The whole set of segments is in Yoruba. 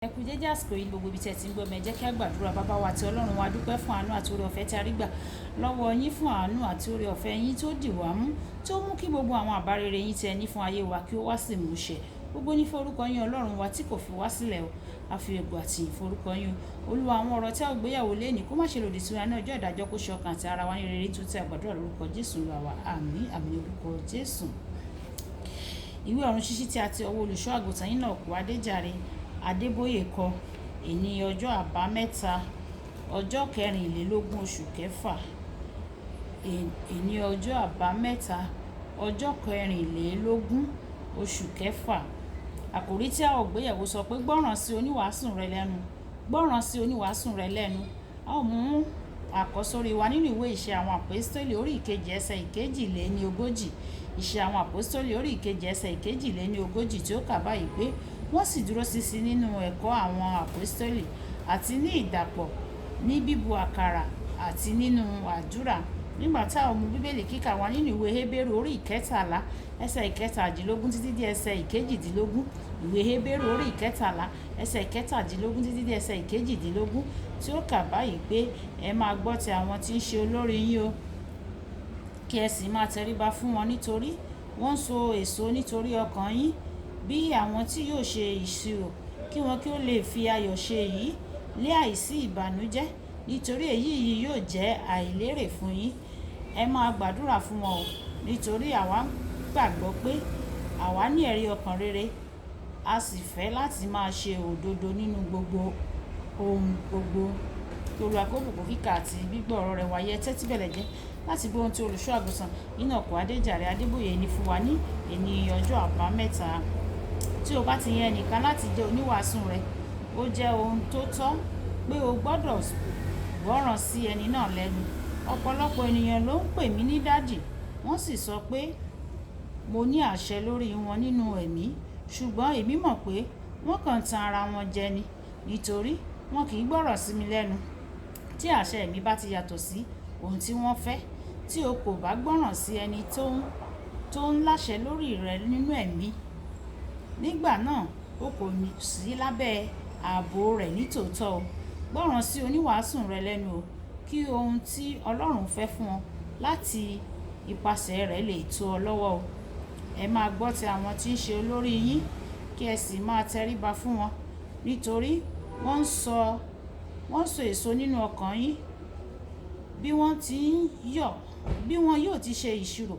Ẹ kú dédé àsìkò yìí gbogbo ibi tí ẹ ti ń gbọ́ mi, ẹ jẹ́ kí a gbàdúrà. Bàbá wa àti Ọlọ́run wa, dúpẹ́ fún àánú àti oore ọ̀fẹ́ tí a rí gbà lọ́wọ́ yín, fún àánú àti oore ọ̀fẹ́ yín tó dì wá mú, tó mú kí gbogbo àwọn àbá rere yín tí ẹ ní fún ayé wa kí ó wá sí ìmúṣẹ. Gbogbo ní forúkọ yín Ọlọ́run wa tí kò fi wá sílẹ̀ o, a fi ògo àti ìforúkọ yín o. Olúwa, àwọn ọ̀rọ̀ tí a ò gbéyàwó lénìí kó má ṣe lòdì sí wa ní ọjọ́ ìdájọ́, kó ṣe ọkàn àti ara wa ní rere tó tẹ́ àgbàdúrà lórúkọ Jésù Olúwa wa. Àmín àmín lórúkọ Jésù. Ìwé ọ̀run ṣíṣí tí a ti ọwọ́ olùṣọ́ àgùntàn Enoch Adeboye kọ. Èní ọjọ́ àbámẹ́ta ọjọ́ kẹrìnlélógún oṣù kẹfà. Èní ọjọ́ àbámẹ́ta ọjọ́ kẹrìnlélógún oṣù kẹfà. Àkòrí tí a ò gbéyàwó sọ pé gbọ́ràn sí oníwàásù rẹ lẹ́nu. Gbọ́ràn sí oníwàásù rẹ lẹ́nu. A ó mú àkọ́sórí wa nínú ìwé ìṣe àwọn àpọ́stélì orí ìkejì ẹsẹ̀ ìkejìléníogójì. Ìṣe àwọn àpọ́stélì orí ìkejì ẹsẹ̀ ìkejìléníogójì tí ó kà báyìí pé wọ́n sì dúró ṣinṣin nínú ẹ̀kọ́ àwọn àpọ́stélì àti ní ìdàpọ̀, ní bíbu àkàrà àti nínú àdúrà. Nígbà tá a mú bíbélì kíkà wa nínú ìwé Hébérù orí ìkẹtàlá ẹsẹ̀ ìkẹtàdínlógún títí dé ẹsẹ̀ ìkejìdínlógún. Ìwé Hébérù orí ìkẹtàlá ẹsẹ̀ ìkẹtàdínlógún títí dé ẹsẹ̀ ìkejìdínlógún tí ó kà báyìí pé ẹ máa gbọ́ ti àwọn tí ń ṣe olórí yín o, kí ẹ sì máa tẹríba fún wọn, nítorí wọ́n so èso nítorí ọkàn yín bí àwọn tí yóò ṣe ìṣirò, kí wọn kí ó lè fi ayọ̀ ṣe èyí lé àìsí ìbànújẹ́, nítorí èyí yìí yóò jẹ́ àìlérè fún yín. Ẹ máa gbàdúrà fún wọn o, nítorí àwa gbàgbọ́ pé àwa ní ẹ̀rí ọkàn rere, a sì fẹ́ láti máa ṣe òdodo nínú gbogbo ohun gbogbo. Kí Olúwa kó bùkún kíkà àti gbígbọ́ ọ̀rọ̀ rẹ̀ wáyé. Tẹ́tí bẹ̀lẹ̀ jẹ́ láti gbọ́ ohun tí olùṣọ́ àgùntàn Enoch Adeboye ní fún wa ní èní ọjọ́ àbámẹ́ta. Tí o bá ti yan ẹnìkan láti jẹ́ oníwàásù rẹ, ó jẹ́ ohun tó tọ́ pé o gbọ́dọ̀ gbọ́ràn sí ẹni náà lẹ́nu. Ọ̀pọ̀lọpọ̀ ènìyàn ló ń pè mí ní dádì, wọ́n sì sọ pé mo ní àṣẹ lórí wọn nínú ẹ̀mí, ṣùgbọ́n èmi mọ̀ pé wọ́n kàn tan ara wọn jẹ ni, nítorí wọn kì í gbọ́ràn sí mi lẹ́nu. Tí àṣẹ mi bá ti yàtọ̀ sí ohun tí wọ́n fẹ́, tí o kò bá gbọ́ràn sí ẹni tó ń láṣẹ lórí rẹ nínú ẹ̀mí, nígbà náà o kò sí lábẹ́ ààbò rẹ̀ nítòótọ́ o. Gbọ́ràn sí oníwàásù rẹ lẹ́nu o, kí ohun tí Ọlọ́run fẹ́ fún ọ láti ipasẹ̀ rẹ̀ lè tó ọ lọ́wọ́ o. Ẹ máa gbọ́ ti àwọn tí ń ṣe olórí yín, kí ẹ sì máa tẹríba fún wọn, nítorí wọ́n so èso nínú ọkàn yín bí wọn yóò ti ṣe ìṣirò,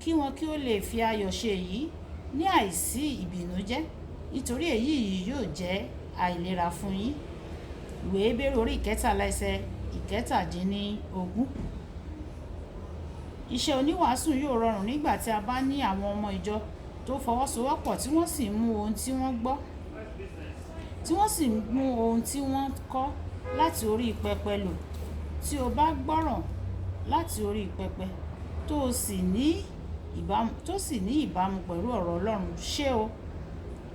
kí wọn kí ó lè fi ayọ̀ ṣe èyí ní àìsí ìbìnújẹ́, nítorí èyí yìí yóò jẹ́ àìlera fún yín. Ìwé Hébérù orí ìkẹtàlá ẹsẹ̀ ìkẹtàdínlógún. Iṣẹ́ oníwàásù yóò rọrùn nígbà tí a bá ní àwọn ọmọ ìjọ tó fọwọ́sowọ́pọ̀, tí wọ́n sì mú ohun tí wọ́n gbọ́, tí wọ́n sì mú ohun tí wọ́n kọ́ láti orí pẹpẹ lò. Tí o bá gbọ́ràn láti orí pẹpẹ tó sì ní ìbámu pẹ̀lú ọ̀rọ̀ Ọlọ́run, ṣé o?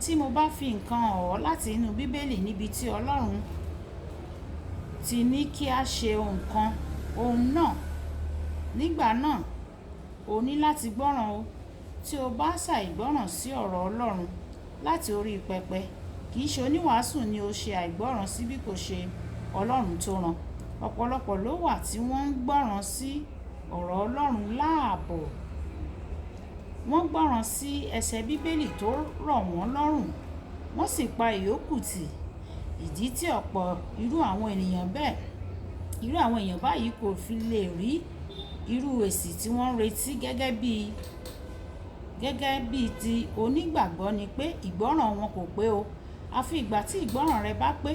Tí mo bá fi nǹkan hàn ọ́ láti inú bíbélì níbi tí Ọlọ́run ti ní kí a ṣe ohun náà, nígbà náà o ní láti gbọ́ràn o. Tí o bá ṣàìgbọ́ràn sí ọ̀rọ̀ Ọlọ́run láti orí pẹpẹ, kì í ṣe oníwàásù ni o ṣe àìgbọ́ràn sí, bí kò ṣe Ọlọ́run tó rán. Ọ̀pọ̀lọpọ̀ ló wà tí wọ́n ń gbọ́ràn sí ọ̀rọ̀ Ọlọ́run láàbọ̀. Wọ́n gbọ́ràn sí ẹsẹ̀ bíbélì tó rọ̀ wọ́n lọ́rùn, wọ́n sì pa ìyókù tì. Ìdí tí ọ̀pọ̀ irú àwọn èèyàn báyìí kò fi lè rí irú èsì tí wọ́n ń retí gẹ́gẹ́ bí ti onígbàgbọ́ ni pé ìgbọ́ràn wọn kò pé o. Àfi ìgbà tí ìgbọ́ràn rẹ bá pé,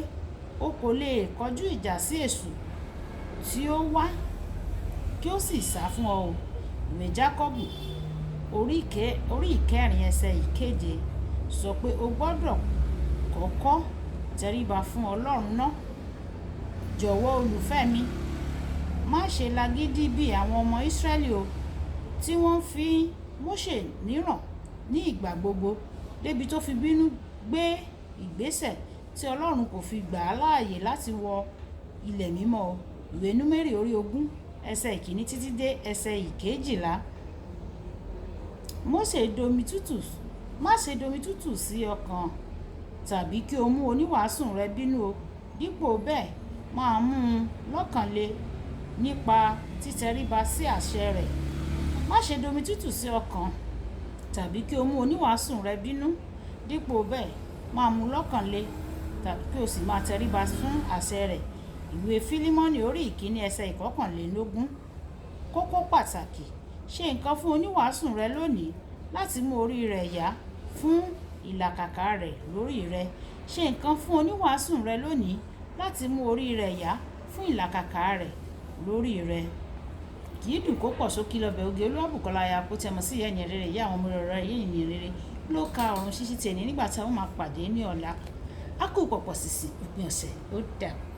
o kò lè kọjú ìjà sí èṣù tí ó wá kí ó sì sá fún ọ o. Ìwé Jákọ́bù orí ìkẹrin ẹsẹ̀ ìkeje sọ pé o gbọ́dọ̀ kọ́kọ́ tẹríba fún Ọlọ́run náà. Jọ̀wọ́ olùfẹ́ mi, má ṣe lágídí bí àwọn ọmọ Ísírẹ́lì o, tí wọ́n fi Mósè níràn ní ìgbà gbogbo, débi tó fi bínú gbé ìgbésẹ̀ tí Ọlọ́run kò fi gbà á láàyè láti wọ ilẹ̀ mímọ́ o. Ìwé Númérì orí 20 ẹsẹ̀ ìkíní títí dé ẹsẹ̀ ìkejìlá. Má ṣe domi tútù sí ọkàn tàbí kí o mú oníwàásù rẹ bínú o. Dípò bẹ́ẹ̀, máa mú un lọ́kàn le nípa títẹríba sí àṣẹ rẹ̀. Má ṣe domi tútù sí ọkàn tàbí kí o mú oníwàásù rẹ bínú. Dípò bẹ́ẹ̀, máa mú un lọ́kàn le tàbí kí o sì máa tẹríba fún àṣẹ rẹ̀. Ìwé Fílímọ́nì orí ìkíní ẹsẹ̀ ìkọkànlélógún. Kókó pàtàkì: ṣe nǹkan fún oníwàásù rẹ lónìí láti mú orí rẹ̀ yá fún ìlàkàkà rẹ̀ lórí rẹ. Ṣe nǹkan fún oníwàásù rẹ lónìí láti mú orí rẹ̀ yá fún ìlàkàkà rẹ̀ lórí rẹ. Kì í dùn kó pọ̀ sókí lọ́bẹ̀ oge. Olúwàbùkọ́lá aya kó tẹmọ sí ìyá ẹ̀yìn rere, ìyá àwọn ọmọ rẹ̀ yìí ìyìn rere ló ka ọ̀run ṣíṣí tẹ̀lé nígbà tí wọ́n máa pàdé ní ọ̀la. A kú pọ̀pọ̀ sísì òpin ọ̀sẹ̀. Ó dàbọ̀.